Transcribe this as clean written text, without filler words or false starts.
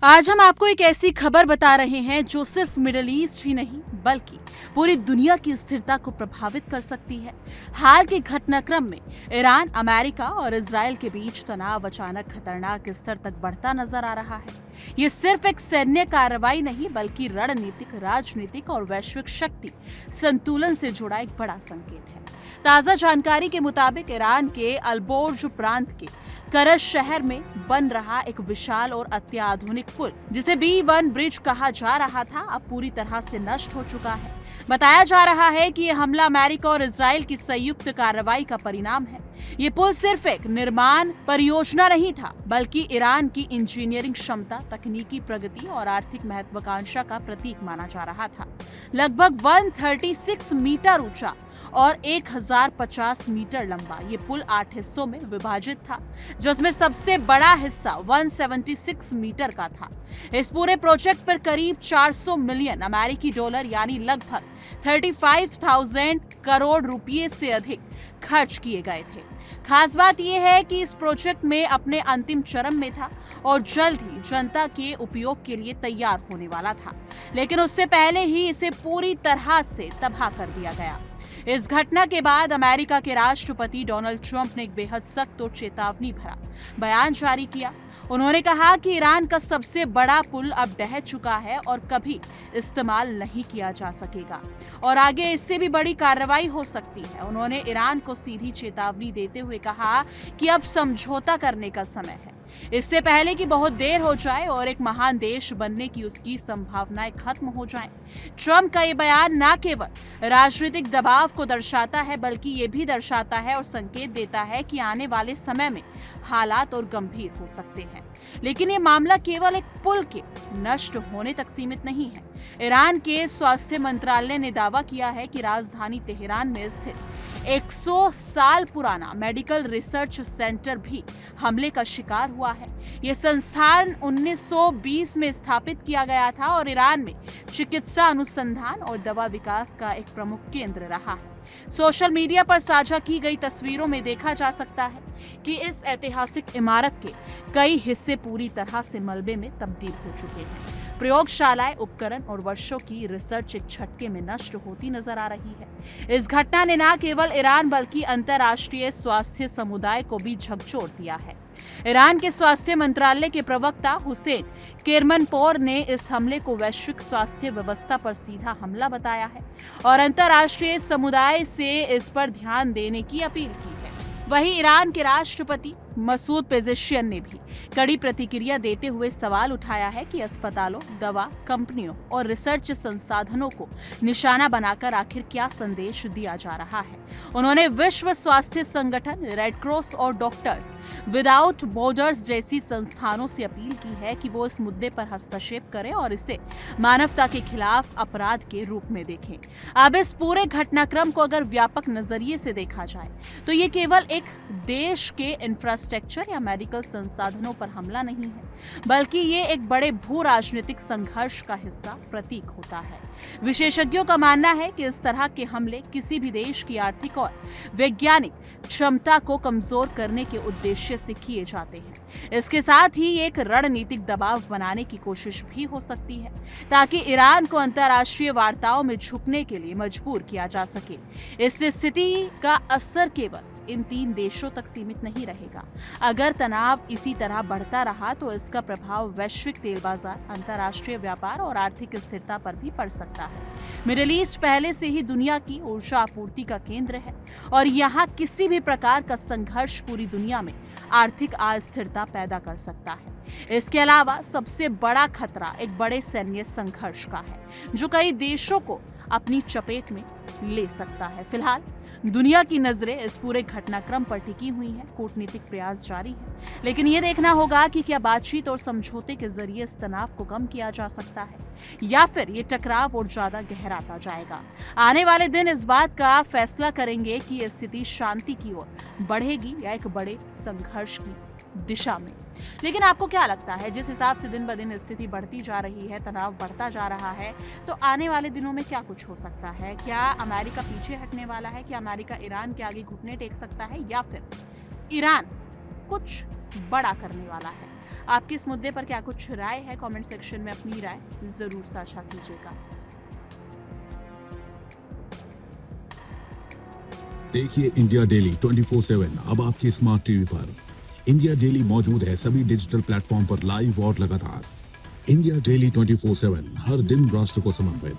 आज हम आपको एक ऐसी खबर बता रहे हैं जो सिर्फ मिडिल ईस्ट ही नहीं बल्कि पूरी दुनिया की स्थिरता को प्रभावित कर सकती है। हाल के घटनाक्रम में ईरान, अमेरिका और इजराइल के बीच तनाव अचानक खतरनाक स्तर तक बढ़ता नजर आ रहा है। ये सिर्फ एक सैन्य कार्रवाई नहीं बल्कि रणनीतिक, राजनीतिक और वैश्विक शक्ति संतुलन से जुड़ा एक बड़ा संकेत है। ताजा जानकारी के मुताबिक ईरान के अलबोर्ज प्रांत के करज शहर में बन रहा एक विशाल और अत्याधुनिक पुल, जिसे B1 ब्रिज कहा जा रहा था, अब पूरी तरह से नष्ट हो चुका है। बताया जा रहा है कि यह हमला अमेरिका और इजराइल की संयुक्त कार्रवाई का परिणाम है। ये पुल सिर्फ एक निर्माण परियोजना नहीं था बल्कि ईरान की इंजीनियरिंग क्षमता, तकनीकी प्रगति और आर्थिक महत्वाकांक्षा का प्रतीक माना जा रहा था। लगभग 136 मीटर ऊंचा और 1050 मीटर लंबा ये पुल 8 हिस्सों में विभाजित था, जिसमें सबसे बड़ा हिस्सा 176 मीटर का था। इस पूरे प्रोजेक्ट पर करीब 400 मिलियन अमेरिकी डॉलर यानी लगभग 35,000 करोड़ रुपए से अधिक खर्च किए गए थे। खास बात यह है कि इस प्रोजेक्ट में अपने अंतिम चरण में था और जल्द ही जनता के उपयोग के लिए तैयार होने वाला था, लेकिन उससे पहले ही इसे पूरी तरह से तबाह कर दिया गया। इस घटना के बाद अमेरिका के राष्ट्रपति डोनाल्ड ट्रंप ने एक बेहद सख्त और चेतावनी भरा बयान जारी किया। उन्होंने कहा कि ईरान का सबसे बड़ा पुल अब ढह चुका है और कभी इस्तेमाल नहीं किया जा सकेगा और आगे इससे भी बड़ी कार्रवाई हो सकती है। उन्होंने ईरान को सीधी चेतावनी देते हुए कहा कि अब समझौता करने का समय है, इससे पहले कि बहुत देर हो जाए और एक महान देश बनने की उसकी संभावनाएं खत्म हो जाएं। ट्रंप का ये बयान न केवल राजनीतिक दबाव को दर्शाता है बल्कि ये भी दर्शाता है और संकेत देता है कि आने वाले समय में हालात और गंभीर हो सकते हैं। लेकिन ये मामला केवल एक पुल के नष्ट होने तक सीमित नहीं है। ईरान के स्वास्थ्य मंत्रालय ने दावा किया है कि राजधानी तेहरान में स्थित 100 साल पुराना मेडिकल रिसर्च सेंटर भी हमले का शिकार हुआ है। यह संस्थान 1920 में स्थापित किया गया था और ईरान में चिकित्सा अनुसंधान और दवा विकास का एक प्रमुख केंद्र रहा है। सोशल मीडिया पर साझा की गई तस्वीरों में देखा जा सकता है कि इस ऐतिहासिक इमारत के कई हिस्से पूरी तरह से मलबे में तब्दील हो चुके हैं। प्रयोगशालाएं, उपकरण और वर्षों की रिसर्च एक झटके में नष्ट होती नजर आ रही है। इस घटना ने न केवल ईरान बल्कि अंतर्राष्ट्रीय स्वास्थ्य समुदाय को भी झकझोर दिया है। ईरान के स्वास्थ्य मंत्रालय के प्रवक्ता हुसैन केरमनपोर ने इस हमले को वैश्विक स्वास्थ्य व्यवस्था पर सीधा हमला बताया है और अंतर्राष्ट्रीय समुदाय से इस पर ध्यान देने की अपील की है। वहीं ईरान के राष्ट्रपति मसूद पेजेशियन ने भी कड़ी प्रतिक्रिया देते हुए सवाल उठाया है कि अस्पतालों, दवा कंपनियों और रिसर्च संसाधनों को निशाना बनाकर आखिर क्या संदेश दिया जा रहा है। उन्होंने विश्व स्वास्थ्य संगठन, रेड क्रॉस और डॉक्टर्स विदाउट बॉर्डर्स जैसी संस्थानों से अपील की है कि वो इस मुद्दे पर हस्तक्षेप करें और इसे मानवता के खिलाफ अपराध के रूप में देखें। अब इस पूरे घटनाक्रम को अगर व्यापक नजरिए से देखा जाए तो ये केवल एक देश के इंफ्रास्ट्रक्चर या मेडिकल संसाधनों पर हमला नहीं है बल्कि ये एक बड़े भू राजनीतिक संघर्ष का हिस्सा प्रतीक होता है। विशेषज्ञों का मानना है कि इस तरह के हमले किसी भी देश की आर्थिक और वैज्ञानिक क्षमता को कमजोर करने के उद्देश्य से किए जाते हैं। इसके साथ ही एक रणनीतिक दबाव बनाने की कोशिश भी हो सकती है ताकि ईरान को अंतर्राष्ट्रीय वार्ताओं में झुकने के लिए मजबूर किया जा सके। इस स्थिति का असर केवल इन 3 देशों तक सीमित नहीं रहेगा। अगर तनाव इसी तरह बढ़ता रहा तो इसका प्रभाव वैश्विक तेल बाजार, अंतर्राष्ट्रीय व्यापार और आर्थिक स्थिरता पर भी पड़ सकता है। मिडिल ईस्ट पहले से ही दुनिया की ऊर्जा आपूर्ति का केंद्र है और यहाँ किसी भी प्रकार का संघर्ष पूरी दुनिया में आर्थिक अस्थिरता पैदा कर सकता है। इसके अलावा सबसे बड़ा खतरा एक बड़े सैन्य संघर्ष का है जो कई देशों को अपनी चपेट में ले सकता है। फिलहाल दुनिया की नजरें इस पूरे घटनाक्रम पर टिकी हुई हैं। कूटनीतिक प्रयास जारी है, लेकिन ये देखना होगा कि क्या बातचीत और समझौते के जरिए इस तनाव को कम किया जा सकता है या फिर ये टकराव और ज्यादा गहराता जाएगा। आने वाले दिन इस बात का फैसला करेंगे कि ये स्थिति शांति की ओर बढ़ेगी या एक बड़े संघर्ष की दिशा में। लेकिन आपको क्या लगता है, जिस हिसाब से दिन ब दिन स्थिति बढ़ती जा रही है, तनाव बढ़ता जा रहा है, तो आने वाले दिनों में क्या कुछ हो सकता है? क्या अमेरिका पीछे हटने वाला है? क्या अमेरिका ईरान के आगे घुटने टेक सकता है या फिर ईरान कुछ बड़ा करने वाला है? आपकी इस मुद्दे पर क्या कुछ राय है? कमेंट सेक्शन में अपनी राय जरूर साझा कीजिएगा। देखिए इंडिया डेली 24/7 अब आपके स्मार्ट टीवी पर। इंडिया डेली मौजूद है सभी डिजिटल प्लेटफॉर्म पर लाइव और लगातार। इंडिया डेली 24/7 हर दिन राष्ट्र को समर्पित।